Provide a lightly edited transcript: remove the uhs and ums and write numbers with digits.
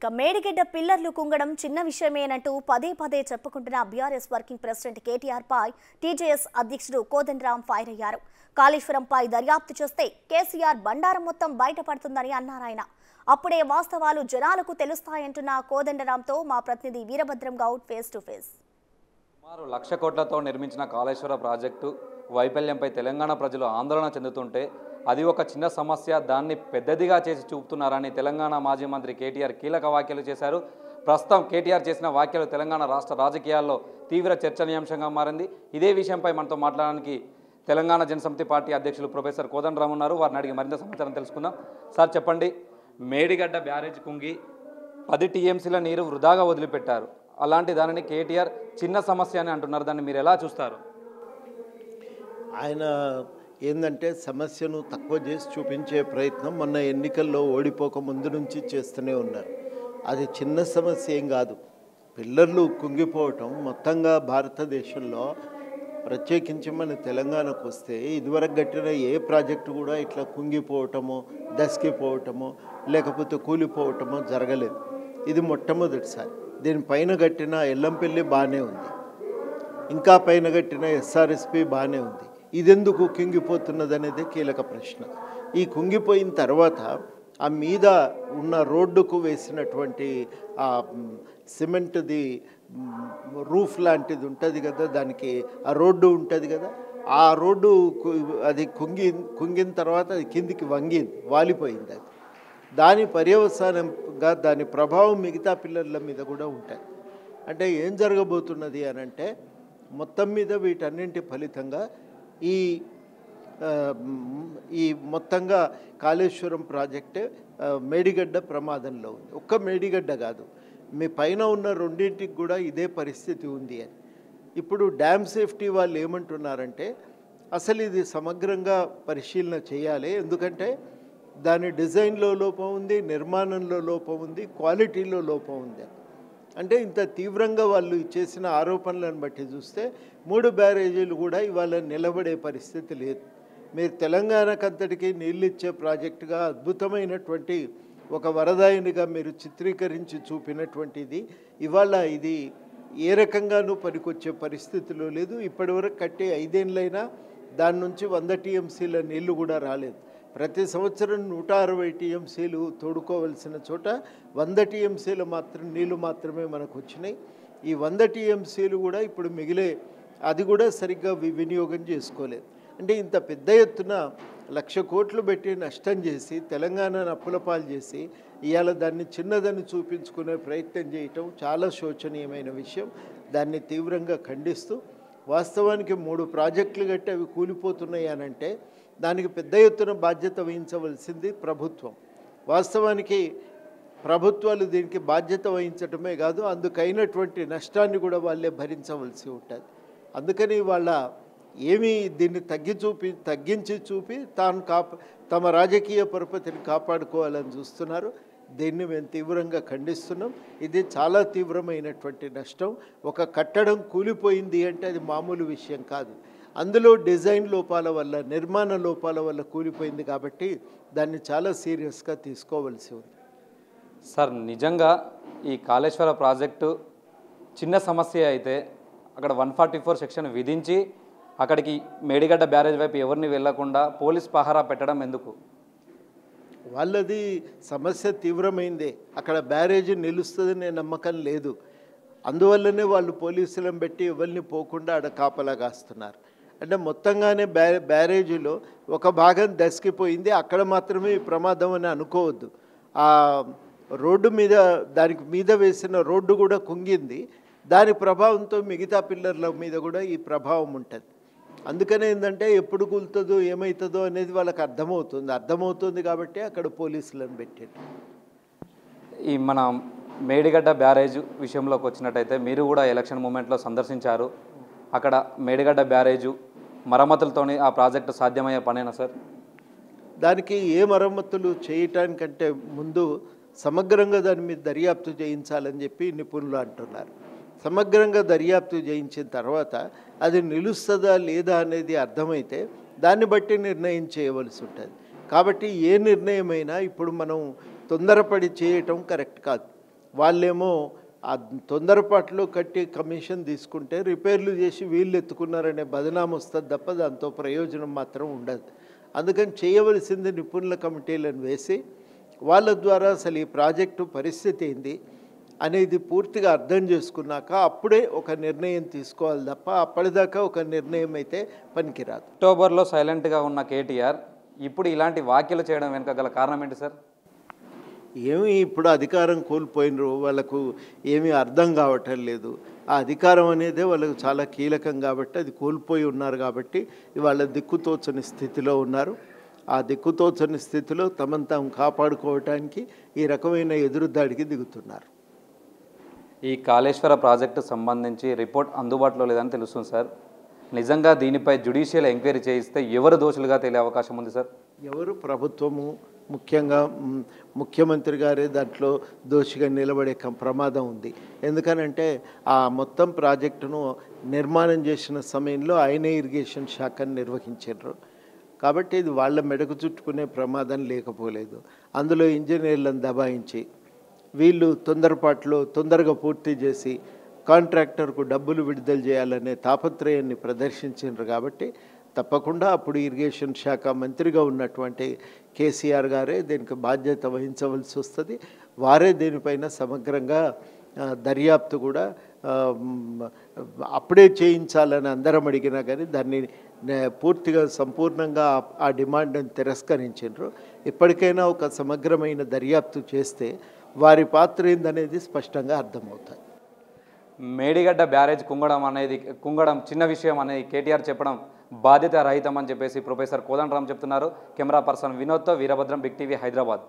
ఇక మేడిగడ్డ పిల్లర్లు కుంగడం చిన్న విషయమేనంటూ పదే పదే చెప్పుకుంటున్న బీఆర్ఎస్ వర్కింగ్ ప్రెసిడెంట్ కేటీఆర్ పై టీజేఎస్ అధ్యక్షుడు కోదండరాం ఫైర్ అయ్యారు. కాళేశ్వరంపై దర్యాప్తు చేస్తే కేసీఆర్ బండారం మొత్తం బయటపడుతుందని అన్నారాయన. అప్పుడే వాస్తవాలు జనాలకు తెలుస్తాయంటున్న కోదండరాంతో మా ప్రతినిధి Veerabhadram Goud face to face. సుమారు 1,00,000 కోట్లతో నిర్మించిన కాళేశ్వర ప్రాజెక్టు వైఫల్యంపై తెలంగాణ ప్రజలు ఆందోళన చెందుతుంటే అది ఒక చిన్న సమస్య, దాన్ని పెద్దదిగా చేసి చూపుతున్నారని తెలంగాణ మాజీ మంత్రి కేటీఆర్ కీలక వ్యాఖ్యలు చేశారు. ప్రస్తుతం కేటీఆర్ చేసిన వ్యాఖ్యలు తెలంగాణ రాష్ట్ర రాజకీయాల్లో తీవ్ర చర్చనీయాంశంగా మారింది. ఇదే విషయంపై మనతో మాట్లాడడానికి తెలంగాణ జనసమితి పార్టీ అధ్యక్షులు ప్రొఫెసర్ కోదండరాం ఉన్నారు. వారిని అడిగి మరింత సమాచారం తెలుసుకుందాం. సార్ చెప్పండి, మేడిగడ్డ బ్యారేజ్ కుంగి 10 టీఎంసీల నీరు వృధాగా వదిలిపెట్టారు. అలాంటి దానిని కేటీఆర్ చిన్న సమస్య అని అంటున్నారు. దాన్ని మీరు ఎలా చూస్తారు? ఆయన ఏంటంటే సమస్యను తక్కువ చేసి చూపించే ప్రయత్నం మొన్న ఎన్నికల్లో ఓడిపోక ముందు నుంచి చేస్తూనే ఉన్నారు. అది చిన్న సమస్య ఏం కాదు. పిల్లర్లు కుంగిపోవటం మొత్తంగా భారతదేశంలో ప్రత్యేకించి మన తెలంగాణకు వస్తే ఇదివరకు కట్టిన ఏ ప్రాజెక్టు కూడా ఇట్లా కుంగిపోవటమో దసికిపోవటమో లేకపోతే కూలిపోవటమో జరగలేదు. ఇది మొట్టమొదటిసారి. దీనిపైన కట్టిన ఎల్లంపల్లి బాగానే ఉంది, ఇంకా పైన కట్టిన ఎస్ఆర్ఎస్పి బాగానే ఉంది. ఇదెందుకు కుంగిపోతున్నది అనేది కీలక ప్రశ్న. ఈ కుంగిపోయిన తర్వాత ఆ మీద ఉన్న రోడ్డుకు వేసినటువంటి ఆ సిమెంట్ది రూఫ్ లాంటిది ఉంటుంది కదా, దానికి ఆ రోడ్డు ఉంటుంది కదా, ఆ రోడ్డు అది కుంగిన తర్వాత అది కిందికి వంగింది, వాలిపోయింది. అది దాని పర్యవసానంగా దాని ప్రభావం మిగతా పిల్లర్ల మీద కూడా ఉంటుంది. అంటే ఏం జరగబోతున్నది అని అంటే మొత్తం మీద వీటన్నింటి ఫలితంగా ఈ మొత్తంగా కాళేశ్వరం ప్రాజెక్టే మేడిగడ్డ ప్రమాదంలో ఉంది. ఒక్క మేడిగడ్డ కాదు, మీ పైన ఉన్న రెండింటికి కూడా ఇదే పరిస్థితి ఉంది అని. ఇప్పుడు డ్యామ్ సేఫ్టీ వాళ్ళు ఏమంటున్నారంటే అసలు ఇది సమగ్రంగా పరిశీలన చేయాలి, ఎందుకంటే దాని డిజైన్లో లోపం ఉంది, నిర్మాణంలో లోపం ఉంది, క్వాలిటీలో లోపం ఉంది. అంటే ఇంత తీవ్రంగా వాళ్ళు చేసిన ఆరోపణలను బట్టి చూస్తే 3 బ్యారేజీలు కూడా ఇవాళ నిలబడే పరిస్థితి లేదు. మీరు తెలంగాణకంతటికి నీళ్ళు ఇచ్చే ప్రాజెక్టుగా అద్భుతమైనటువంటి ఒక వరదాయినిగా మీరు చిత్రీకరించి చూపినటువంటిది ఇవాళ ఇది ఏ రకంగానూ పనికొచ్చే పరిస్థితిలో లేదు. ఇప్పటివరకు కట్టే 5 ఏళ్ళైనా దాని నుంచి 100 టీఎంసీల నీళ్లు కూడా రాలేదు. ప్రతి సంవత్సరం 160 టీఎంసీలు తోడుకోవలసిన చోట 100 టీఎంసీల నీళ్లు మాత్రమే మనకు వచ్చినాయి. ఈ 100 టీఎంసీలు కూడా ఇప్పుడు మిగిలే అది కూడా సరిగ్గా వినియోగం చేసుకోలేదు. అంటే ఇంత పెద్ద ఎత్తున 1,00,000 కోట్లు పెట్టి నష్టం చేసి తెలంగాణను అప్పులపాలు చేసి ఇవాళ దాన్ని చిన్నదని చూపించుకునే ప్రయత్నం చేయటం చాలా శోచనీయమైన విషయం. దాన్ని తీవ్రంగా ఖండిస్తూ వాస్తవానికి 3 ప్రాజెక్టులు కట్టి అవి కూలిపోతున్నాయి అనంటే దానికి పెద్ద ఎత్తున బాధ్యత వహించవలసింది ప్రభుత్వం. వాస్తవానికి ప్రభుత్వాలు దీనికి బాధ్యత వహించడమే కాదు, అందుకైనటువంటి నష్టాన్ని కూడా వాళ్ళే భరించవలసి ఉంటుంది. అందుకని వాళ్ళ ఏమీ దీన్ని తగ్గించి చూపి తమ రాజకీయ పరపతిని కాపాడుకోవాలని చూస్తున్నారు. దీన్ని మేము తీవ్రంగా ఖండిస్తున్నాం. ఇది చాలా తీవ్రమైనటువంటి నష్టం. ఒక కట్టడం కూలిపోయింది అంటే అది మామూలు విషయం కాదు. అందులో డిజైన్ లోపాల వల్ల, నిర్మాణ లోపాల వల్ల కూలిపోయింది కాబట్టి దాన్ని చాలా సీరియస్గా తీసుకోవాల్సి ఉంది. సార్, నిజంగా ఈ కాళేశ్వర ప్రాజెక్టు చిన్న సమస్య అయితే అక్కడ 144 సెక్షన్ విధించి అక్కడికి మేడిగడ్డ బ్యారేజ్ వైపు ఎవరిని వెళ్లకుండా పోలీస్ పహారా పెట్టడం ఎందుకు? వాళ్ళది సమస్య తీవ్రమైందే. అక్కడ బ్యారేజీ నిలుస్తుందనే నమ్మకం లేదు. అందువల్లనే వాళ్ళు పోలీసులను పెట్టి ఎవరిని పోకుండా ఆడ కాపలా కాస్తున్నారు. అంటే మొత్తంగానే బ్యారేజీలో ఒక భాగం దసికిపోయింది, అక్కడ మాత్రమే ఈ ప్రమాదం అని అనుకోవద్దు. ఆ రోడ్డు మీద దానికి మీద వేసిన రోడ్డు కూడా కుంగింది. దాని ప్రభావంతో మిగతా పిల్లర్ల మీద కూడా ఈ ప్రభావం ఉంటుంది. అందుకనే ఏంటంటే ఎప్పుడు కూలుతుందో ఏమవుతుందో అనేది వాళ్ళకి అర్థమవుతుంది కాబట్టి అక్కడ పోలీసులను పెట్టారు. ఈ మన మేడిగడ్డ బ్యారేజ్ విషయంలోకి వచ్చినట్టయితే మీరు కూడా ఎలక్షన్ మూమెంట్లో సందర్శించారు. అక్కడ మేడిగడ్డ బ్యారేజు మరమ్మతులతోనే ఆ ప్రాజెక్టు సాధ్యమయ్యే పనేనా సార్? దానికి ఏ మరమ్మతులు చేయటానికంటే ముందు సమగ్రంగా దాని మీద దర్యాప్తు చేయించాలని చెప్పి నిపుణులు అంటున్నారు. సమగ్రంగా దర్యాప్తు చేయించిన తర్వాత అది నిలుస్తుందా లేదా అనేది అర్థమైతే దాన్ని బట్టి నిర్ణయం చేయవలసి ఉంటుంది. కాబట్టి ఏ నిర్ణయమైనా ఇప్పుడు మనం తొందరపడి చేయటం కరెక్ట్ కాదు. వాళ్ళేమో ఆ తొందరపాటులో కట్టి కమిషన్ తీసుకుంటే రిపేర్లు చేసి వీళ్ళు ఎత్తుకున్నారనే బదనాం వస్తుంది తప్ప దాంతో ప్రయోజనం మాత్రం ఉండదు. అందుకని చేయవలసింది నిపుణుల కమిటీలను వేసి వాళ్ళ ద్వారా అసలు ఈ ప్రాజెక్టు పరిస్థితి ఏంది అనేది పూర్తిగా అర్థం చేసుకున్నాక అప్పుడే ఒక నిర్ణయం తీసుకోవాలి తప్ప అప్పటిదాకా ఒక నిర్ణయం అయితే పనికిరాదు. అక్టోబర్లో సైలెంట్గా ఉన్న కేటీఆర్ ఇప్పుడు ఇలాంటి వ్యాఖ్యలు చేయడం వెనుక గల కారణం ఏంటి సార్? ఏమి ఇప్పుడు అధికారం కోల్పోయినరు, వాళ్ళకు ఏమీ అర్థం కావటం లేదు. ఆ అధికారం అనేదే వాళ్ళకు చాలా కీలకం కాబట్టి అది కోల్పోయి ఉన్నారు కాబట్టి వాళ్ళ దిక్కుతోచని స్థితిలో ఉన్నారు. ఆ దిక్కుతోచని స్థితిలో తమను తాము కాపాడుకోవటానికి ఈ రకమైన ఎదురుదాడికి దిగుతున్నారు. ఈ కాళేశ్వర ప్రాజెక్టు సంబంధించి రిపోర్ట్ అందుబాటులో లేదని తెలుస్తుంది సార్. నిజంగా దీనిపై జ్యుడిషియల్ ఎంక్వైరీ చేయిస్తే ఎవరు దోషులుగా తేలే అవకాశం ఉంది సార్? ఎవరు? ప్రభుత్వము, ముఖ్యంగా ముఖ్యమంత్రి గారే దాంట్లో దోషిగా నిలబడే ప్రమాదం ఉంది. ఎందుకనంటే ఆ మొత్తం ప్రాజెక్టును నిర్మాణం చేసిన సమయంలో ఆయనే ఇరిగేషన్ శాఖను నిర్వహించారు కాబట్టి ఇది వాళ్ళ మెడకు చుట్టుకునే ప్రమాదం లేకపోలేదు. అందులో ఇంజనీర్లను దబాయించి వీళ్ళు తొందరపాటులో తొందరగా పూర్తి చేసి కాంట్రాక్టర్కు డబ్బులు విడుదల చేయాలనే తాపత్రయాన్ని ప్రదర్శించారు కాబట్టి తప్పకుండా అప్పుడు ఇరిగేషన్ శాఖ మంత్రిగా ఉన్నటువంటి కేసీఆర్ గారే దీనికి బాధ్యత వహించవలసి వస్తుంది. వారే దీనిపైన సమగ్రంగా దర్యాప్తు కూడా అప్పుడే చేయించాలని అందరం అడిగినా కానీ దాన్ని పూర్తిగా సంపూర్ణంగా ఆ డిమాండ్ని తిరస్కరించారు. ఇప్పటికైనా ఒక సమగ్రమైన దర్యాప్తు చేస్తే వారి పాత్ర ఏందనేది స్పష్టంగా అర్థమవుతుంది. మేడిగడ్డ బ్యారేజ్ కుంగడం చిన్న విషయం అనేది కేటీఆర్ చెప్పడం బాధ్యత రహితం అని చెప్పేసి ప్రొఫెసర్ కోదండరాం చెప్తున్నారు. కెమెరా పర్సన్ వినోద్తో వీరభద్రం, బిగ్ టీవీ, హైదరాబాద్.